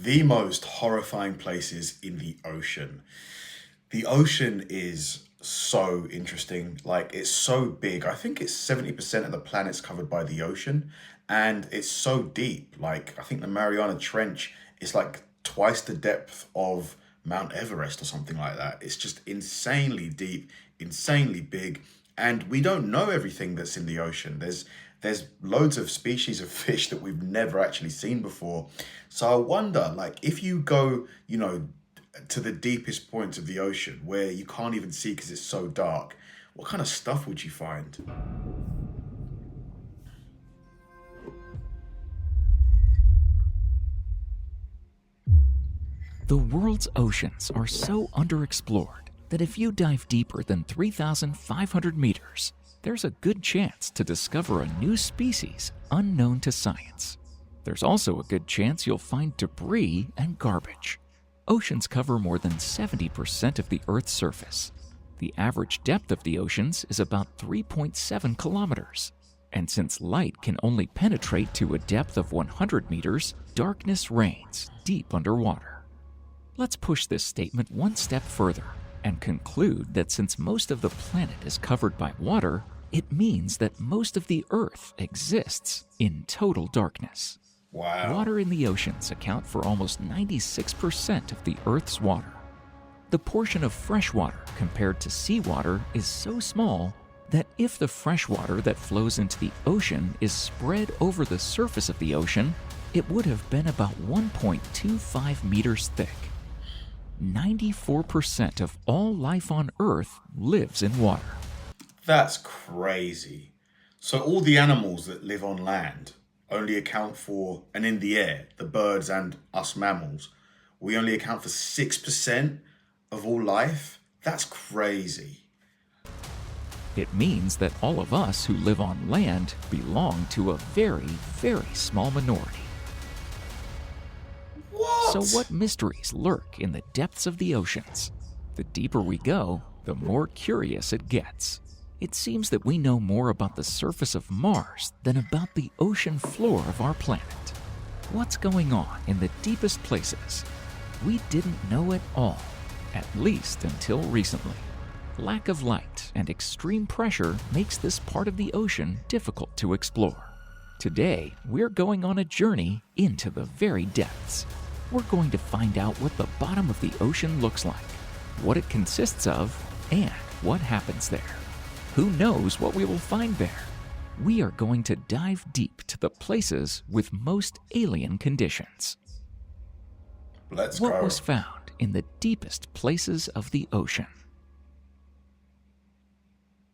The most horrifying places in the ocean. The ocean is so interesting. Like, it's so big. I think it's 70% of the planet's covered by the ocean, and it's so deep. Like, I think the Mariana Trench is like twice the depth of Mount Everest or something like that. It's just insanely deep, insanely big, and we don't know everything that's in the ocean. There's loads of species of fish that we've never actually seen before. So I wonder, like, if you go, to the deepest points of the ocean where you can't even see because it's so dark, what kind of stuff would you find? The world's oceans are so underexplored that if you dive deeper than 3,500 meters, there's a good chance to discover a new species unknown to science. There's also a good chance you'll find debris and garbage. Oceans cover more than 70% of the Earth's surface. The average depth of the oceans is about 3.7 kilometers. And since light can only penetrate to a depth of 100 meters, darkness reigns deep underwater. Let's push this statement one step further and conclude that since most of the planet is covered by water, it means that most of the Earth exists in total darkness. Wow. Water in the oceans account for almost 96% of the Earth's water. The portion of fresh water compared to seawater is so small that if the fresh water that flows into the ocean is spread over the surface of the ocean, it would have been about 1.25 meters thick. 94% of all life on Earth lives in water. That's crazy. So all the animals that live on land only account for, and in the air, the birds and us mammals, we only account for 6% of all life? That's crazy. It means that all of us who live on land belong to a very, very small minority. What? So what mysteries lurk in the depths of the oceans? The deeper we go, the more curious it gets. It seems that we know more about the surface of Mars than about the ocean floor of our planet. What's going on in the deepest places? We didn't know at all, at least until recently. Lack of light and extreme pressure makes this part of the ocean difficult to explore. Today, we're going on a journey into the very depths. We're going to find out what the bottom of the ocean looks like, what it consists of, and what happens there. Who knows what we will find there? We are going to dive deep to the places with most alien conditions. Let's What go. was found in the deepest places of the ocean?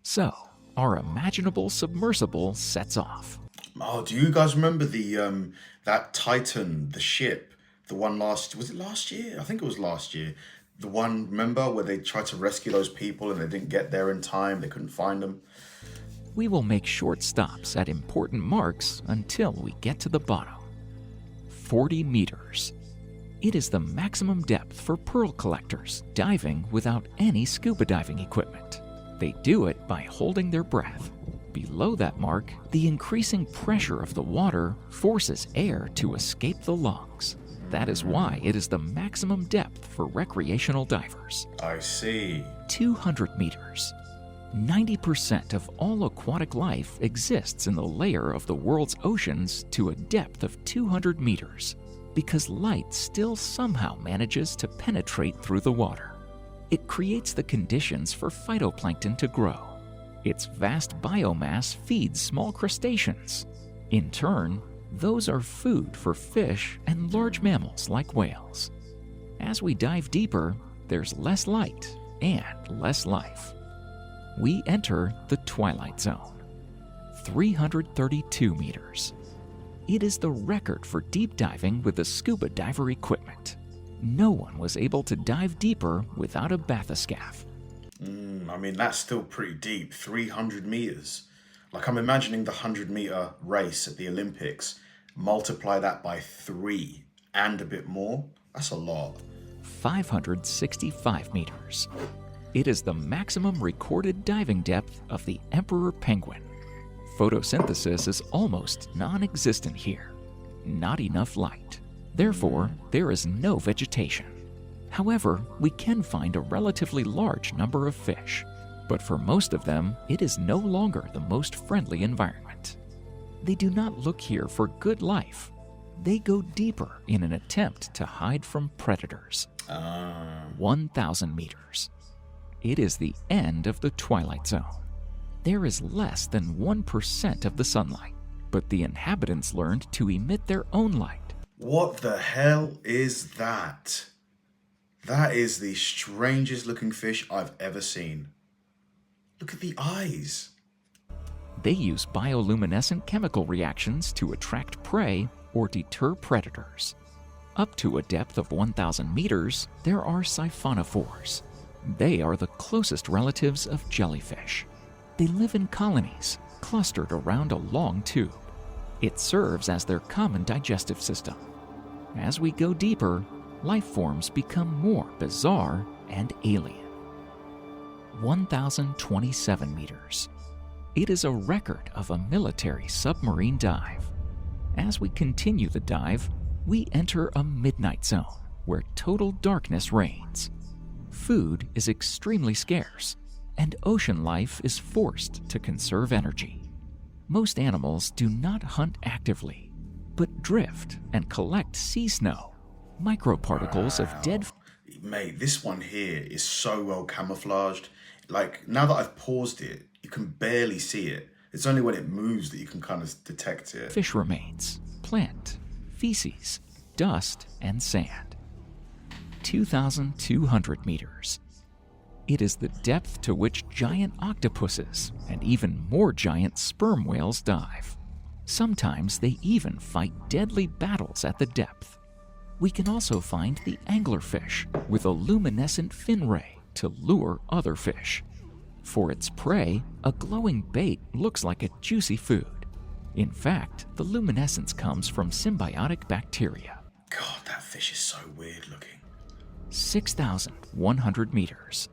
So, our imaginable submersible sets off. Oh, do you guys remember that Titan, the ship, the one was it last year? I think it was last year. The one, remember, where they tried to rescue those people and they didn't get there in time, they couldn't find them? We will make short stops at important marks until we get to the bottom. 40 meters. It is the maximum depth for pearl collectors diving without any scuba diving equipment. They do it by holding their breath. Below that mark, the increasing pressure of the water forces air to escape the lungs. That is why it is the maximum depth for recreational divers. I see. 200 meters. 90% of all aquatic life exists in the layer of the world's oceans to a depth of 200 meters, because light still somehow manages to penetrate through the water. It creates the conditions for phytoplankton to grow. Its vast biomass feeds small crustaceans. In turn, those are food for fish and large mammals like whales. As we dive deeper, there's less light and less life. We enter the twilight zone. 332 meters. It is the record for deep diving with the scuba diver equipment. No one was able to dive deeper without a bathyscaphe. I mean, that's still pretty deep, 300 meters. Like, I'm imagining the 100-meter race at the Olympics. Multiply that by 3 and a bit more. That's a lot. 565 meters. It is the maximum recorded diving depth of the emperor penguin. Photosynthesis is almost non-existent here. Not enough light. Therefore, there is no vegetation. However, we can find a relatively large number of fish, but for most of them, it is no longer the most friendly environment. They do not look here for good life. They go deeper in an attempt to hide from predators. 1,000 meters. It is the end of the twilight zone. There is less than 1% of the sunlight, but the inhabitants learned to emit their own light. What the hell is that? That is the strangest looking fish I've ever seen. Look at the eyes. They use bioluminescent chemical reactions to attract prey or deter predators. Up to a depth of 1,000 meters, there are siphonophores. They are the closest relatives of jellyfish. They live in colonies, clustered around a long tube. It serves as their common digestive system. As we go deeper, life forms become more bizarre and alien. 1,027 meters. It is a record of a military submarine dive. As we continue the dive, we enter a midnight zone where total darkness reigns. Food is extremely scarce, and ocean life is forced to conserve energy. Most animals do not hunt actively, but drift and collect sea snow, microparticles of dead. Mate, this one here is so well camouflaged. Like, now that I've paused it, you can barely see it. It's only when it moves that you can kind of detect it. Fish remains, plant, feces, dust, and sand. 2,200 meters. It is the depth to which giant octopuses and even more giant sperm whales dive. Sometimes they even fight deadly battles at the depth. We can also find the anglerfish with a luminescent fin ray to lure other fish. For its prey, a glowing bait looks like a juicy food. In fact, the luminescence comes from symbiotic bacteria. God, that fish is so weird looking. 6,100 meters.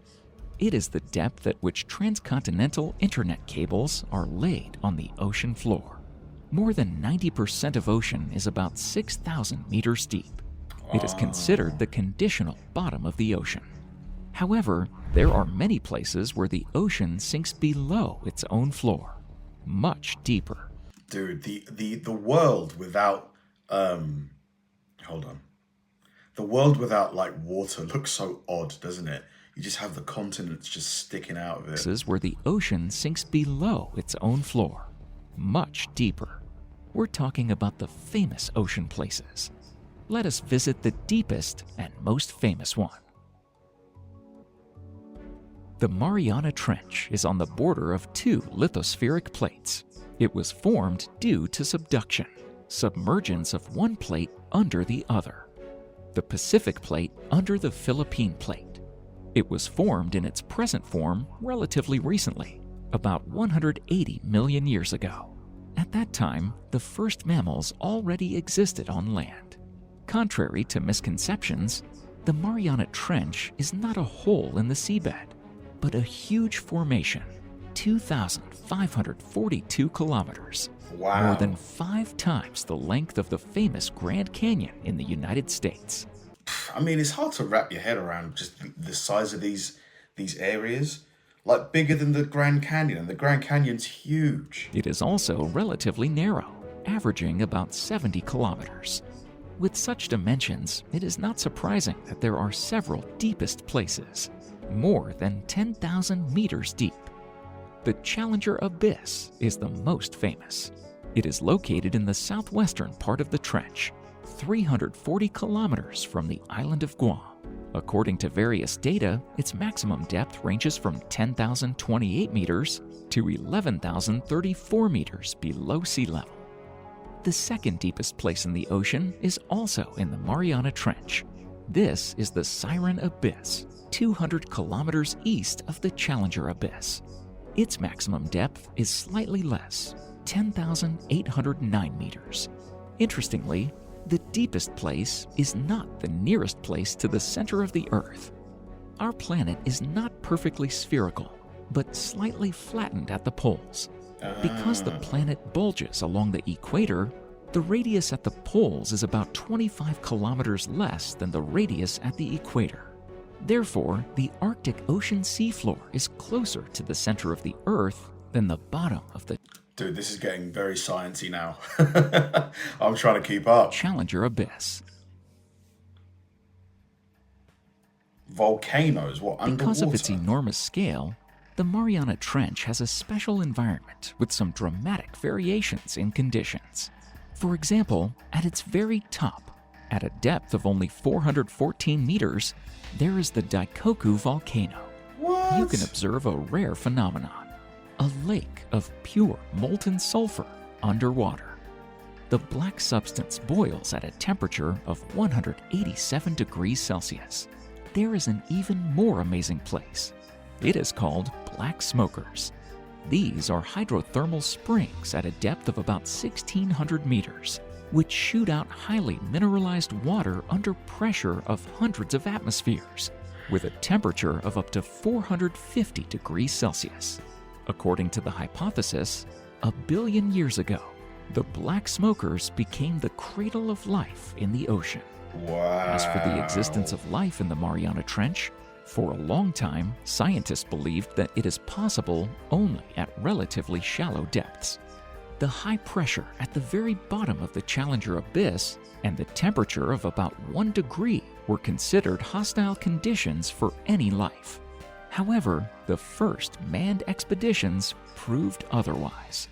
It is the depth at which transcontinental internet cables are laid on the ocean floor. More than 90% of ocean is about 6,000 meters deep. It is considered the conditional bottom of the ocean. However, there are many places where the ocean sinks below its own floor, much deeper. Dude, the world without hold on. The world without like water looks so odd, doesn't it? You just have the continents just sticking out of it. Places where the ocean sinks below its own floor, much deeper. We're talking about the famous ocean places. Let us visit the deepest and most famous one. The Mariana Trench is on the border of two lithospheric plates. It was formed due to subduction, submergence of one plate under the other. The Pacific plate under the Philippine plate. It was formed in its present form relatively recently, about 180 million years ago. At that time, the first mammals already existed on land. Contrary to misconceptions, the Mariana Trench is not a hole in the seabed, but a huge formation, 2,542 kilometers. Wow. More than 5 times the length of the famous Grand Canyon in the United States. I mean, it's hard to wrap your head around just the size of these areas. Like, bigger than the Grand Canyon, and the Grand Canyon's huge. It is also relatively narrow, averaging about 70 kilometers. With such dimensions, it is not surprising that there are several deepest places, more than 10,000 meters deep. The Challenger Abyss is the most famous. It is located in the southwestern part of the trench, 340 kilometers from the island of Guam. According to various data, its maximum depth ranges from 10,028 meters to 11,034 meters below sea level. The second deepest place in the ocean is also in the Mariana Trench. This is the Siren Abyss, 200 kilometers east of the Challenger Abyss. Its maximum depth is slightly less, 10,809 meters. Interestingly, the deepest place is not the nearest place to the center of the Earth. Our planet is not perfectly spherical, but slightly flattened at the poles. Because the planet bulges along the equator, The radius at the poles is about 25 kilometers less than the radius at the equator. Therefore, the Arctic Ocean seafloor is closer to the center of the Earth than the bottom of the Dude, this is getting very sciencey now. I'm trying to keep up. Challenger Abyss. Volcanoes, what, underwater? Because of its enormous scale, the Mariana Trench has a special environment with some dramatic variations in conditions. For example, at its very top, at a depth of only 414 meters, there is the Daikoku volcano. What? You can observe a rare phenomenon, a lake of pure molten sulfur underwater. The black substance boils at a temperature of 187 degrees Celsius. There is an even more amazing place. It is called Black Smokers. These are hydrothermal springs at a depth of about 1,600 meters, which shoot out highly mineralized water under pressure of hundreds of atmospheres, with a temperature of up to 450 degrees Celsius. According to the hypothesis, 1 billion years ago, the Black Smokers became the cradle of life in the ocean. Wow. As for the existence of life in the Mariana Trench, for a long time, scientists believed that it is possible only at relatively shallow depths. The high pressure at the very bottom of the Challenger Abyss and the temperature of about 1 degree were considered hostile conditions for any life. However, the first manned expeditions proved otherwise.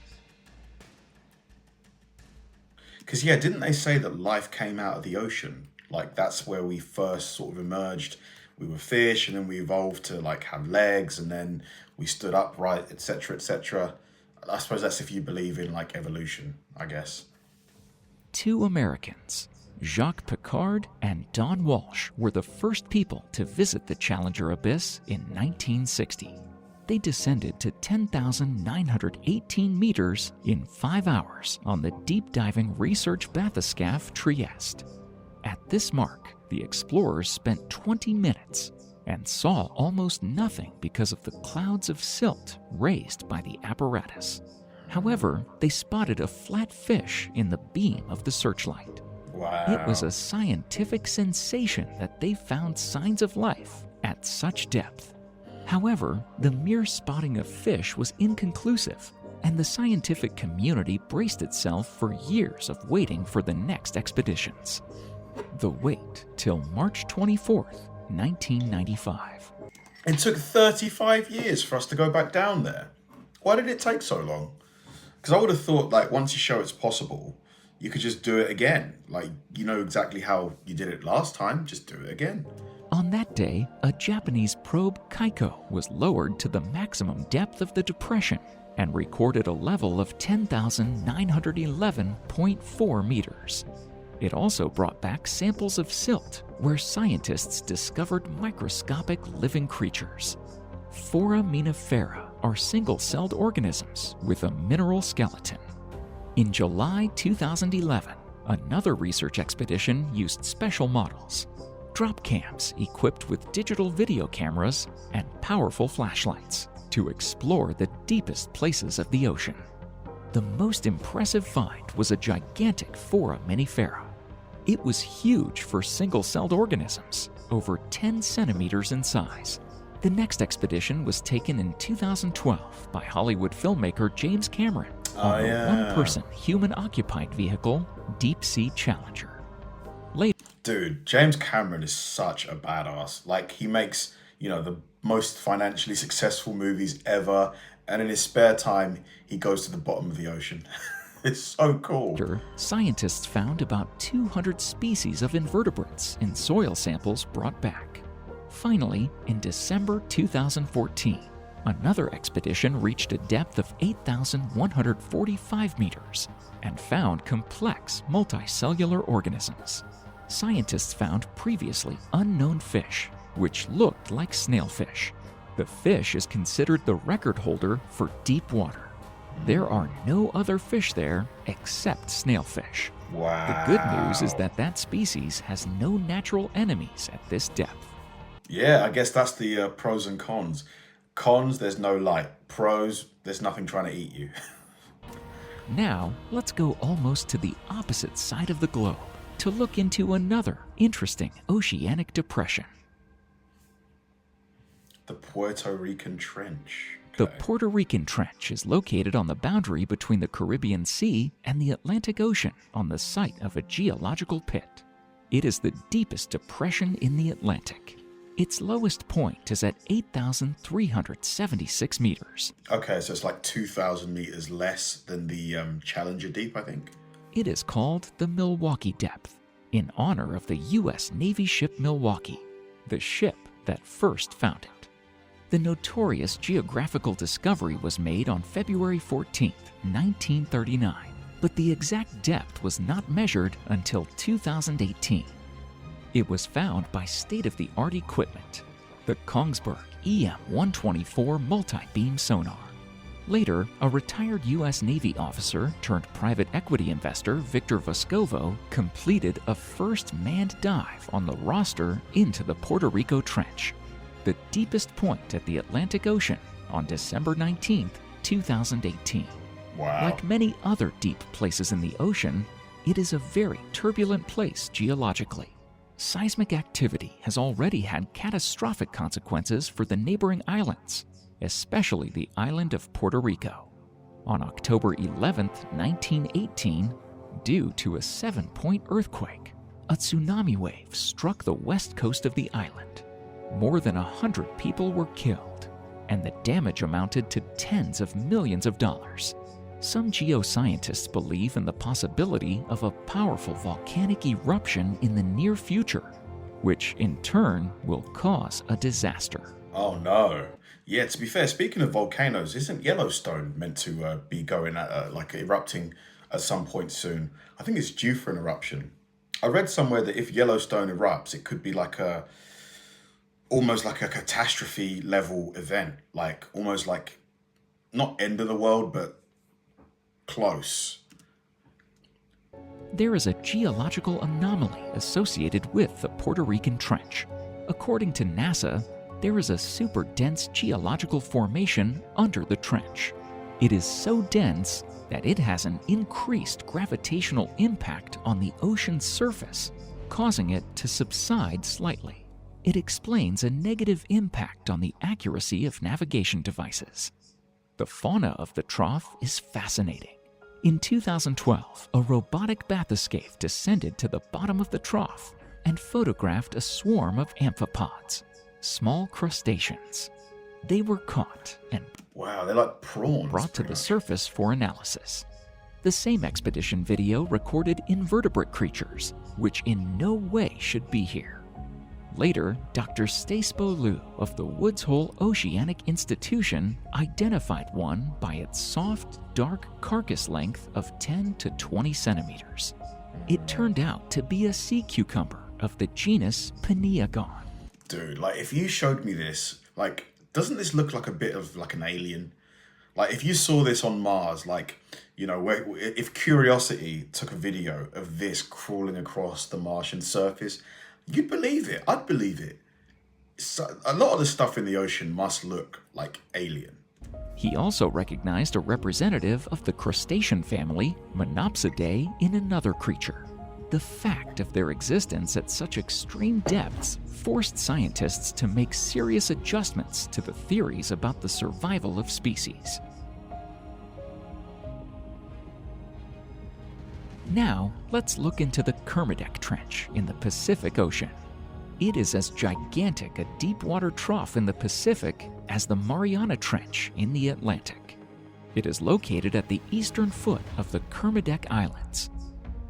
Because, yeah, didn't they say that life came out of the ocean? Like, that's where we first sort of emerged. We were fish, and then we evolved to, like, have legs, and then we stood upright, etc., etc. I suppose that's if you believe in, like, evolution, I guess. 2 Americans, Jacques Piccard and Don Walsh, were the first people to visit the Challenger Abyss in 1960. They descended to 10,918 meters in 5 hours on the deep-diving research bathyscaphe Trieste. At this mark, the explorers spent 20 minutes and saw almost nothing because of the clouds of silt raised by the apparatus. However, they spotted a flat fish in the beam of the searchlight. Wow. It was a scientific sensation that they found signs of life at such depth. However, the mere spotting of fish was inconclusive, and the scientific community braced itself for years of waiting for the next expeditions. The wait till March 24th, 1995. It took 35 years for us to go back down there. Why did it take so long? Because I would have thought, like, once you show it's possible, you could just do it again. Like, you know exactly how you did it last time, just do it again. On that day, a Japanese probe Kaiko was lowered to the maximum depth of the depression and recorded a level of 10,911.4 meters. It also brought back samples of silt, where scientists discovered microscopic living creatures. Foraminifera are single-celled organisms with a mineral skeleton. In July 2011, another research expedition used special models, drop cams equipped with digital video cameras and powerful flashlights, to explore the deepest places of the ocean. The most impressive find was a gigantic foraminifera. It was huge for single-celled organisms, over 10 centimeters in size. The next expedition was taken in 2012 by Hollywood filmmaker James Cameron on the one-person human-occupied vehicle, Deep Sea Challenger. Dude, James Cameron is such a badass. Like, he makes, you know, the most financially successful movies ever, and in his spare time, he goes to the bottom of the ocean. It's so cool. Scientists found about 200 species of invertebrates in soil samples brought back. Finally, in December 2014, another expedition reached a depth of 8,145 meters and found complex multicellular organisms. Scientists found previously unknown fish, which looked like snailfish. The fish is considered the record holder for deep water. There are no other fish there except snailfish. Wow. The good news is that that species has no natural enemies at this depth. Yeah, I guess that's the pros and cons. Cons, there's no light. Pros, there's nothing trying to eat you. Now, let's go almost to the opposite side of the globe to look into another interesting oceanic depression. The Puerto Rican Trench. The Okay. Puerto Rican Trench is located on the boundary between the Caribbean Sea and the Atlantic Ocean on the site of a geological pit. It is the deepest depression in the Atlantic. Its lowest point is at 8,376 meters. Okay, so it's like 2,000 meters less than the Challenger Deep, I think. It is called the Milwaukee Depth, in honor of the U.S. Navy ship Milwaukee, the ship that first found it. The notorious geographical discovery was made on February 14, 1939, but the exact depth was not measured until 2018. It was found by state-of-the-art equipment, the Kongsberg EM-124 multi-beam sonar. Later, a retired U.S. Navy officer turned private equity investor Victor Vescovo completed a first manned dive on the roster into the Puerto Rico Trench, the deepest point at the Atlantic Ocean, on December 19, 2018. Wow. Like many other deep places in the ocean, it is a very turbulent place geologically. Seismic activity has already had catastrophic consequences for the neighboring islands, especially the island of Puerto Rico. On October 11, 1918, due to a 7-point earthquake, a tsunami wave struck the west coast of the island. More than 100 people were killed, and the damage amounted to tens of millions of dollars. Some geoscientists believe in the possibility of a powerful volcanic eruption in the near future, which in turn will cause a disaster. Oh no. Yeah, to be fair, speaking of volcanoes, isn't Yellowstone meant to be going at, like erupting at some point soon? I think it's due for an eruption. I read somewhere that if Yellowstone erupts, it could be like almost like a catastrophe level event, like almost like not end of the world, but close. There is a geological anomaly associated with the Puerto Rican Trench. According to NASA, there is a super dense geological formation under the trench. It is so dense that it has an increased gravitational impact on the ocean's surface, causing it to subside slightly. It explains a negative impact on the accuracy of navigation devices. The fauna of the trough is fascinating. In 2012, a robotic bathyscaphe descended to the bottom of the trough and photographed a swarm of amphipods, small crustaceans. They were caught and Wow, they're like prawns. brought to pretty the much. surface for analysis. The same expedition video recorded invertebrate creatures, which in no way should be here. Later, Dr. Staspo Liu of the Woods Hole Oceanic Institution identified one by its soft, dark carcass length of 10 to 20 centimeters. It turned out to be a sea cucumber of the genus Peniagon. Dude, like if you showed me this, like, doesn't this look like a bit of like an alien? Like if you saw this on Mars, like, you know, if Curiosity took a video of this crawling across the Martian surface, you'd believe it. I'd believe it. So, a lot of the stuff in the ocean must look like alien. He also recognized a representative of the crustacean family, Monopsidae, in another creature. The fact of their existence at such extreme depths forced scientists to make serious adjustments to the theories about the survival of species. Now, let's look into the Kermadec Trench in the Pacific Ocean. It is as gigantic a deep-water trough in the Pacific as the Mariana Trench in the Atlantic. It is located at the eastern foot of the Kermadec Islands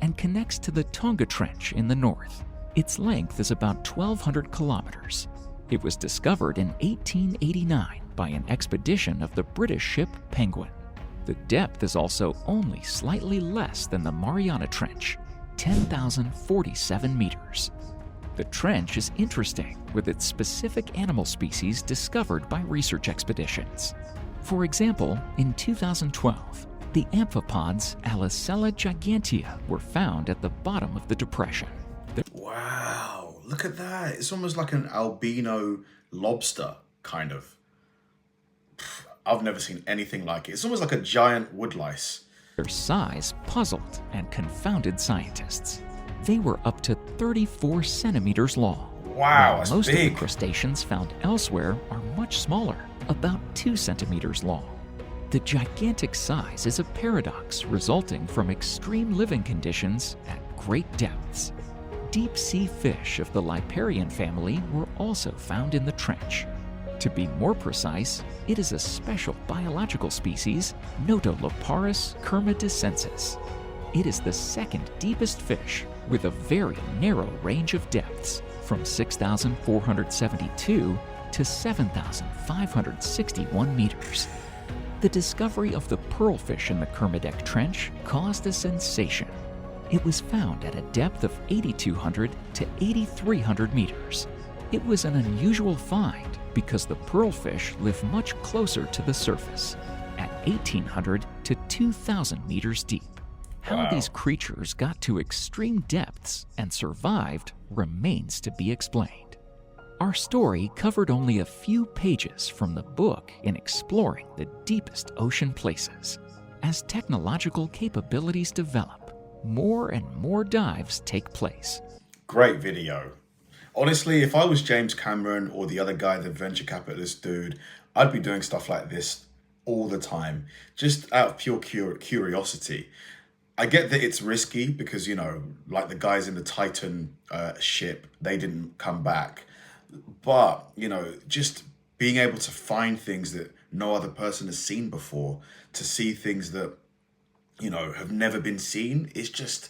and connects to the Tonga Trench in the north. Its length is about 1,200 kilometers. It was discovered in 1889 by an expedition of the British ship Penguin. The depth is also only slightly less than the Mariana Trench, 10,047 meters. The trench is interesting with its specific animal species discovered by research expeditions. For example, in 2012, the amphipods Alicella gigantea were found at the bottom of the depression. Wow, look at that. It's almost like an albino lobster, kind of. I've never seen anything like it. It's almost like a giant woodlice. Their size puzzled and confounded scientists. They were up to 34 centimeters long. Wow, while that's most big. of the crustaceans found elsewhere are much smaller, about 2 centimeters long. The gigantic size is a paradox resulting from extreme living conditions at great depths. Deep-sea fish of the Liparian family were also found in the trench. To be more precise, it is a special biological species, Notoloparus kermadec. It is the second deepest fish with a very narrow range of depths, from 6,472 to 7,561 meters. The discovery of the pearlfish in the Kermadec Trench caused a sensation. It was found at a depth of 8,200 to 8,300 meters. It was an unusual find because the pearlfish live much closer to the surface, at 1,800 to 2,000 meters deep. How Wow. these creatures got to extreme depths and survived remains to be explained. Our story covered only a few pages from the book in exploring the deepest ocean places. As technological capabilities develop, more and more dives take place. Great video. Honestly, if I was James Cameron or the other guy, the venture capitalist dude, I'd be doing stuff like this all the time, just out of pure curiosity. I get that it's risky because, you know, like the guys in the Titan ship, they didn't come back. But, you know, just being able to find things that no other person has seen before, to see things that, you know, have never been seen, it's just,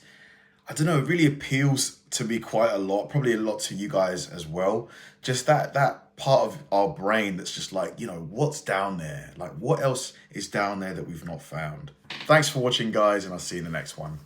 I don't know, it really appeals to me quite a lot, probably a lot to you guys as well. Just that part of our brain that's just like, you know, what's down there? Like, what else is down there that we've not found? Thanks for watching, guys, and I'll see you in the next one.